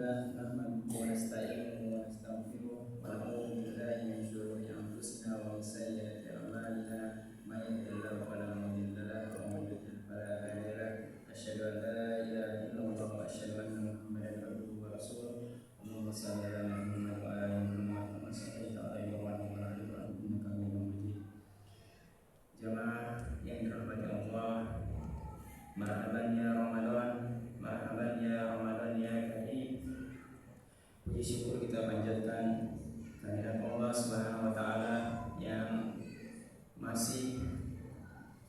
Alhamdulillah nahmaduhu wa nasta'inuhu wa nastaghfiruh wa na'udzu billahi min shururi anfusina wa min sayyiati a'malina may yahdihillahu fala mudilla lahu wa may yudlil fala hadiya lahu asyhadu an la ilaha illallah wa asyhadu anna Muhammadan abduhu wa rasuluh Allahumma shalli ala Muhammad wa ala ali Muhammad kama shallaita ala Ibrahim wa ala ali Ibrahim innaka Hamidum Majid. Jamaah yang dirahmati Allah, marhaban ya Ramadan, marhaban ya Ramadan ya Karim. Puji syukur kita panjatkan kehadirat Allah Subhanahu wa taala yang masih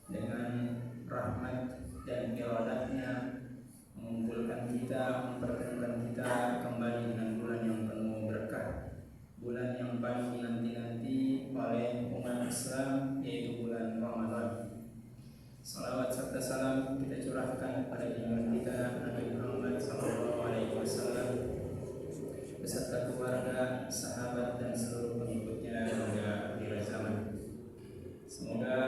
dengan rahmat dan iradatnya mengumpulkan kita, mempertemukan kita kembali dengan bulan yang penuh berkah, bulan yang paling dinanti-nanti oleh umat Islam, yaitu bulan Ramadan. Salawat serta salam kita curahkan kepada junjungan kita Nabi Muhammad SAW beserta keluarga, sahabat dan seluruh pengikutnya hingga akhir zaman. Semoga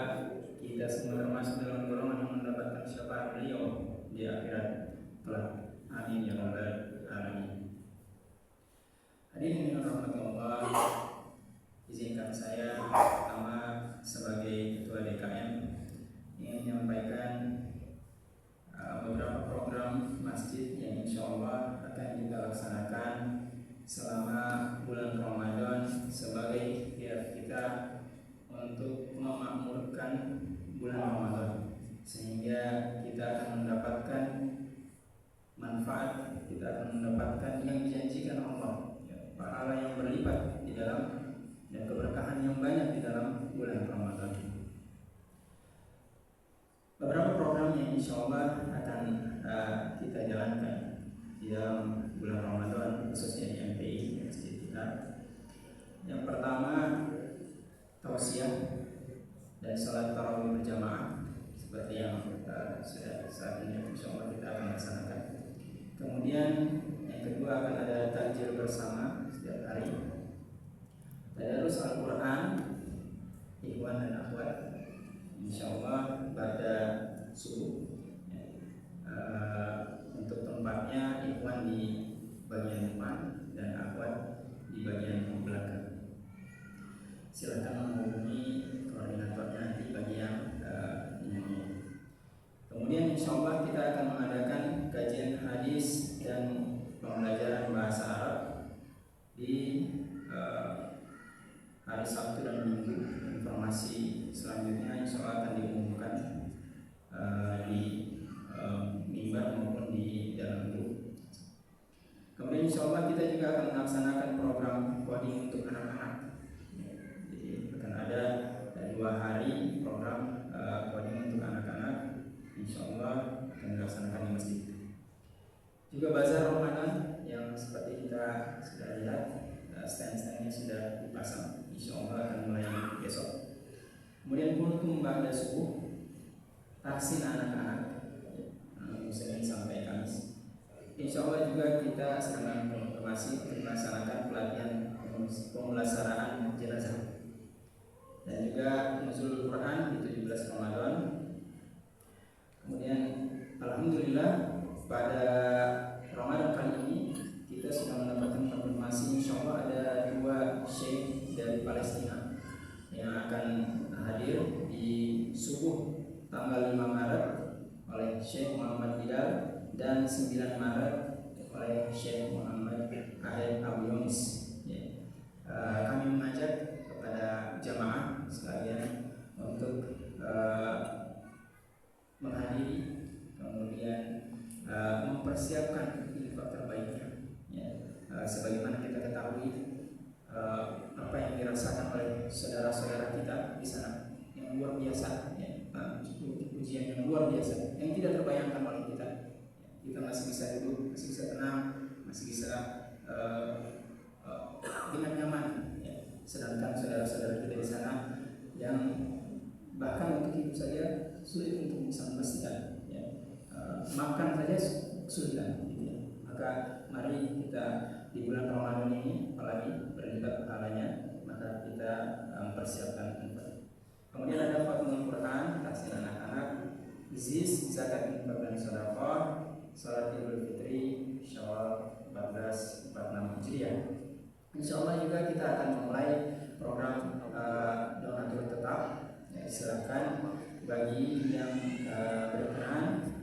kita semua termasuk dalam golongan yang mendapatkan syafaat beliau di akhirat kelak. Amin ya rabbal alamin. Hadirin yang dirahmati Allah, izinkan saya pertama sebagai ketua DKM ingin menyampaikan beberapa program masjid yang insya Allah akan kita laksanakan selama bulan Ramadan sebagai ikhtiar kita untuk memakmurkan bulan Ramadan, sehingga kita akan mendapatkan manfaat, kita akan mendapatkan yang dijanjikan Allah, pahala yang berlipat di dalam dan keberkahan yang banyak di dalam bulan Ramadan. Beberapa program yang insya Allah akan kita jalankan di dalam bulan Ramadan, khususnya di MPI masjid kita. Yang pertama, tausiah dan salat tarawih berjamaah seperti yang sudah saat ini insya Allah kita akan laksanakan. Kemudian yang kedua akan ada takjil bersama setiap hari, tadarus Al-Quran, ikhwan dan akhwat, insya Allah pada subuh. Untuk tempatnya ikhwan di bagian depan dan akhwat di bagian belakang. Silakan menghubungi koordinatornya nanti bagi yang ini. Kemudian insya Allah kita akan mengadakan kajian hadis dan pembelajaran bahasa Arab di hari Sabtu dan Minggu. Informasi selanjutnya insya Allah akan diumumkan di mimbar maupun di dalam grup. Kemudian insya Allah kita juga akan melaksanakan program coding untuk anak-anak. Jadi akan ada 2 hari program coding untuk anak-anak, insya Allah akan dilaksanakan di masjid. Juga bazar Ramadan yang seperti kita sudah lihat, stand-standnya sudah dipasang, insya Allah akan mulai besok. Kemudian kuntum ba'da subuh, tahsin anak-anak, Senin sampai Kamis. Insya Allah juga kita sedang konfirmasi untuk melaksanakan pelatihan pemulasaraan jenazah dan juga nuzul Quran di 17 Ramadan. Kemudian alhamdulillah pada Ramadan kali ini kita sudah mendapatkan konfirmasi insya Allah ada 2 syekh dari Palestina yang akan hadir di subuh tanggal 5 Maret oleh Syekh Muhammad Hidal dan 9 Maret oleh Syekh Muhammad Ahmed Abu Yunis. Kami mengajak kepada jamaah sekalian untuk menghadiri, kemudian mempersiapkan infak terbaiknya. Sebagaimana kita ketahui apa yang dirasakan oleh saudara-saudara kita di sana yang luar biasa, ujian yang luar biasa yang tidak terbayangkan oleh kita. Kita masih bisa duduk, masih bisa tenang, masih bisa dengan nyaman. Sedangkan saudara-saudara kita di sana yang bahkan untuk hidup saja sulit untuk bisa memastikan, makan saja kesulitan. Maka mari kita di bulan Ramadan ini, apalagi berlipat pahalanya, maka kita mempersiapkan infak. Kemudian ada Fathul Quran, tahsin anak-anak, izis, zakat infak dan sedekah, salat Idul Fitri, Syawal 14 Insyaallah juga kita akan mulai program donatur tetap. Ya, silakan bagi yang berkenan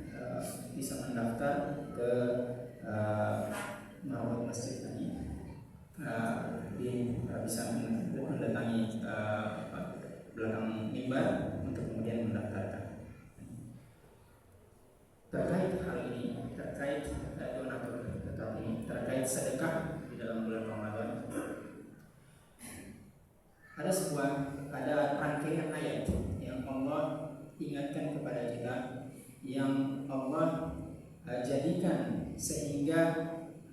bisa mendaftar ke Marwah Masjid ini. Bisa mendatangi belakang mimbar untuk kemudian mendaftarkan. Terkait hal ini, terkait donatur tetap ini, terkait sedekah di dalam bulan Ramadan, ada rangkaian ayat yang Allah ingatkan kepada kita, yang Allah jadikan sehingga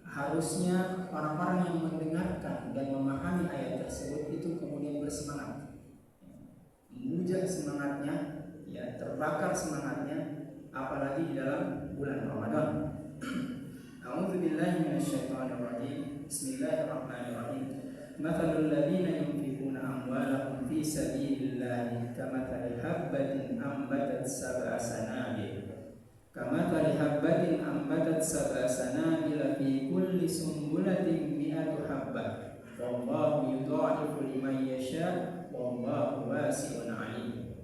harusnya orang-orang yang mendengarkan dan memahami ayat tersebut itu kemudian bersemangat, memuja semangatnya, ya, terbakar semangatnya, apalagi di dalam bulan Ramadan. A'udzubillahi minasyaitonirrajim. Bismillahirrahmanirrahim. Mathalul ladzina yunfiquna amwalahum fi sabilillahi kamathali habbatin ambatat sab'a sanabil. Kamathali habbatin ambatat sab'a sanabil fi kulli sumbulatin mi'atu habbah. Wallahu yudha'ifu liman yasha' wallahu wasi'un 'alim.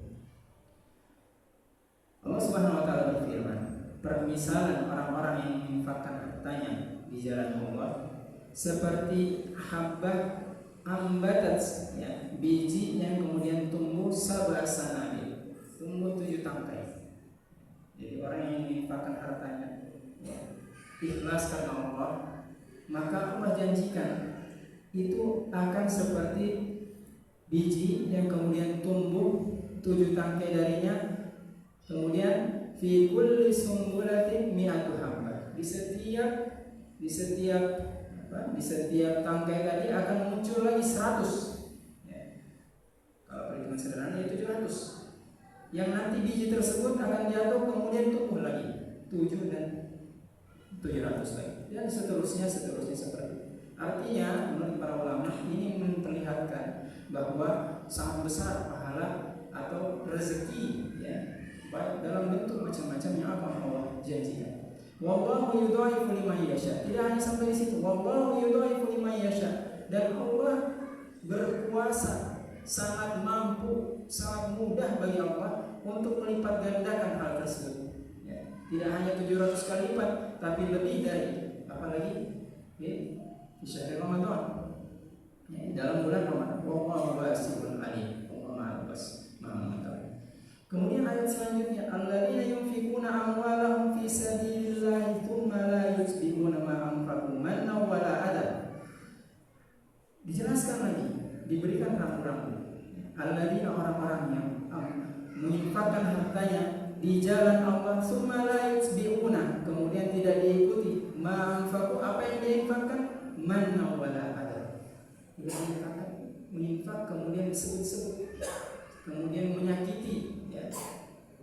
Allah Subhanahu wa taala berfirman, permisalan orang-orang yang menginfakkan hartanya di jalan Allah seperti habbah ambatat, ya, biji yang kemudian tumbuh sab'a sanabil, tumbuh 7 tangkai. Jadi orang yang menginfakkan hartanya, ya, ikhlas karena Allah, maka Allah janjikan itu akan seperti biji yang kemudian tumbuh 7 tangkai darinya. Kemudian fi kulli sumbulatin mi'atu habbah. Di setiap tangkai tadi akan muncul lagi 100. Ya. Kalau perhitungan sederhana ya 700. Yang nanti biji tersebut akan jatuh kemudian tumbuh lagi 7 dan 700 lagi. Dan seterusnya seperti itu. Artinya menurut para ulama ini memperlihatkan bahwa sangat besar pahala atau rezeki, ya, baik dalam bentuk macam-macam yang akan Allah janjikan. Wallahu yudha'ifu liman yasha. Tidak hanya sampai di situ. Wallahu yudha'ifu liman yasha. Dan Allah berkuasa, sangat mampu, sangat mudah bagi Allah untuk melipat gandakan hal tersebut. Ya. Tidak hanya 700 kali lipat, tapi lebih dari, apalagi di syahr Ramadan. Ya, dalam bulan Ramadan. Wallahu wasi'un 'alim. Allah Maha luas, Maha mengetahui. Kemudian ayat selanjutnya, alladzina yunfiquna amwalahum fi sabilillahi tsumma la yutbi'una ma anfaqu mannan wala adha. Dijelaskan lagi, diberikan rambu-rambu. Alladzina, orang-orang yang menginfakkan hartanya di jalan Allah, tsumma la yutbi'una, kemudian tidak diikuti ma anfaqu, apa yang diinfakkan, mannan wala adha. Menginfak kemudian disebut-sebut, kemudian menyakiti, ya,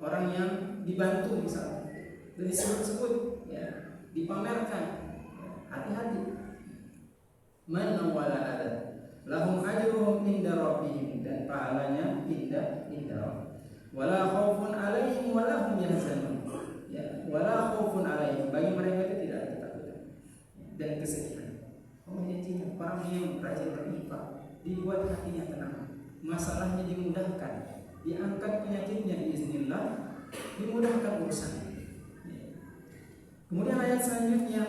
orang yang dibantu misalnya, dan disebut-sebut, ya, dipamerkan, ya, hati-hati. Manna wala ada, lahum ajruhum inda rabbihim, dan pahalanya inda rabbihim. Wala khaufun alaihim wala hum yahzanun, ya, wala khaufun alaihim, bagi mereka itu tidak ada ketakutan dan kesedihan. Allah janjikan orang yang rajin berinfak, dibuat hatinya tenang, masalahnya dimudahkan, diangkat penyakitnya biiznillah, dimudahkan urusannya. Kemudian ayat selanjutnya,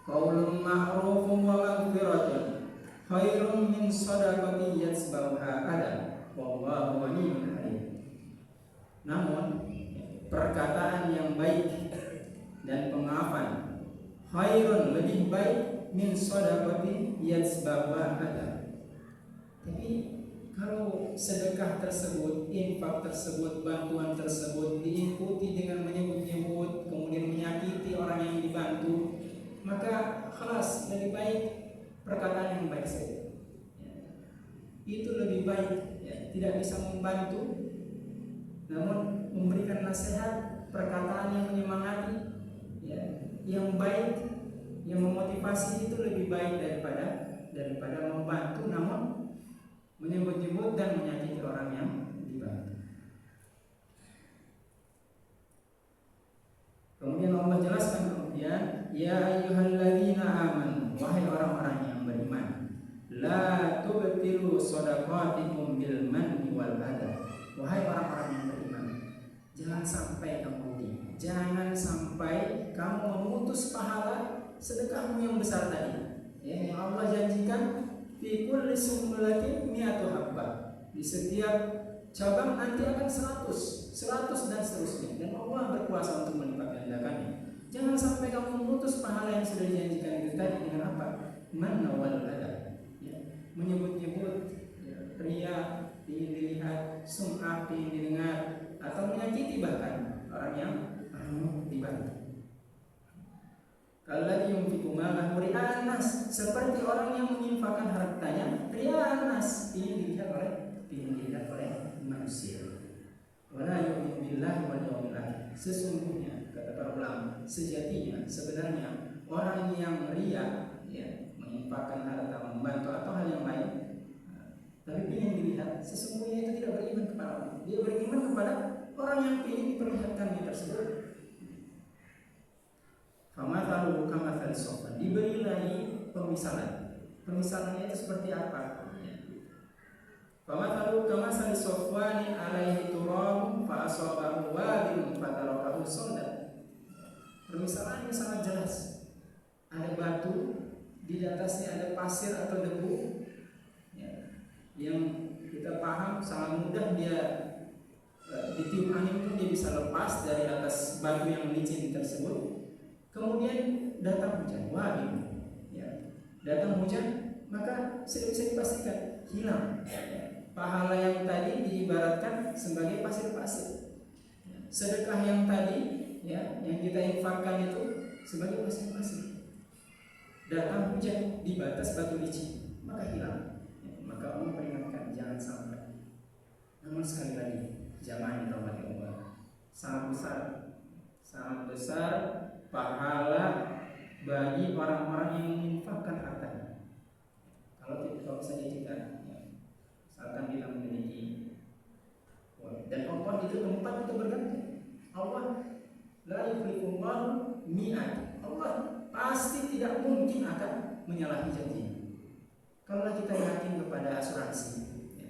qaulun ma'rufun wa maghfiratun khairun min shadaqatin yatba'uha adhan wallahu ghaniyyun 'alim. Namun perkataan yang baik dan pemaafan khairun, lebih baik, min shadaqatin yatba'uha adhan. Tapi kalau sedekah tersebut, infak tersebut, bantuan tersebut diikuti dengan menyebut-nyebut, kemudian menyakiti orang yang dibantu, maka kelas lebih baik perkataan yang baik saja. Ya. Itu lebih baik, ya. Tidak bisa membantu, namun memberikan nasihat, perkataan yang menyemangati, ya, yang baik, yang memotivasi, itu lebih baik daripada membantu namun menyebut-nyebut dan menyakiti orang yang dibantu. Kemudian Allah jelaskan kemudian, ya ayyuhalladzina amanu, wahai orang-orang yang beriman, La tubtilu shadaqatikum bil manni wal adha. Wahai orang-orang yang beriman, jangan sampai kamu rugi, jangan sampai kamu memutus pahala sedekahmu yang besar tadi, ya, yang Allah janjikan fi kulli sumbulatin mi'atu habbah. Di setiap cabang nanti akan 100 dan seterusnya, dan Allah berkuasa untuk melipat gandakannya. Jangan sampai kamu memutus pahala yang sudah dijanjikan itu tadi dengan apa? Manna wal adha, ya, menyebut-nyebut, ya, ria, ingin dilihat, sum'ah, ingin didengar, atau menyakiti bahkan orang yang dibantu. Kalladzi yunfiqu malahu ria'an nas, seperti orang yang menginfakkan hartanya ria'an nas, ingin dilihat oleh manusia. Wala yu'minu billahi wal yawmil akhir. Sesungguhnya, kata para ulama, sejatinya sebenarnya orang yang ria, ya, menginfakkan harta, membantu atau hal yang lain, tapi ingin dilihat, sesungguhnya itu tidak beriman kepada Allah. Dia beriman kepada orang yang ingin diperlihatkannya tersebut. Famathaluhu kamathali sofwan. Diberi lagi pemisalan. Pemisalannya itu seperti apa? Famathaluhu kamathali sofwanin alaihi turabun fa asabahu wabilun fatarakahu sawdan. Permisalannya sangat jelas. Ada batu, di atasnya ada pasir atau debu, yang kita paham sangat mudah dia ditiup angin pun dia bisa lepas dari atas batu yang licin tersebut. Kemudian datang hujan, ya, datang hujan, maka sudah bisa dipastikan hilang, ya. Pahala yang tadi diibaratkan sebagai pasir-pasir, sedekah yang tadi, ya, yang kita infakkan itu sebagai pasir-pasir. Datang hujan di batas batu licin, maka hilang. Maka Allah peringatkan jangan sampai. Namun sekali lagi, jamaah yang dirahmati Allah, sangat besar pahala bagi orang-orang yang menginfakkan hartanya. Kalau saja kita, ya, misalkan kita memiliki, dan Allah itu tempat itu berganti. Allah la yukhlifullahu mi'ad. Allah pasti tidak mungkin akan menyalahi janjinya. Kalau kita yakin kepada asuransi, ya,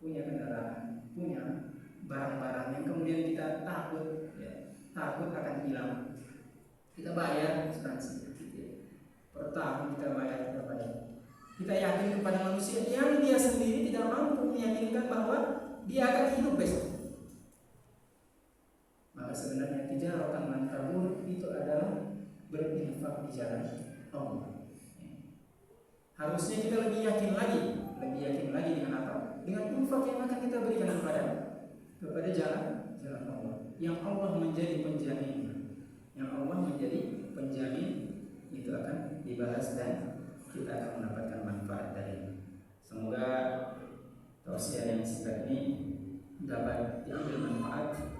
punya kendaraan, punya barang-barang yang kemudian kita takut, ya, takut akan hilang, kita bayar asuransi, gitu. Per tahun kita bayar kepada. Kita yakin kepada manusia yang dia sendiri tidak mampu meyakinkan bahwa dia akan hidup besok. Maka sebenarnya tijaratan lan tabur itu adalah berinfak di jalan Allah. Harusnya kita lebih yakin lagi dengan apa? Dengan infak yang akan kita berikan kepada jalan Allah. Yang Allah menjadi penjamin, itu akan dibalas dan kita akan mendapatkan manfaat darinya. Semoga tausiah yang singkat ini dapat diambil manfaat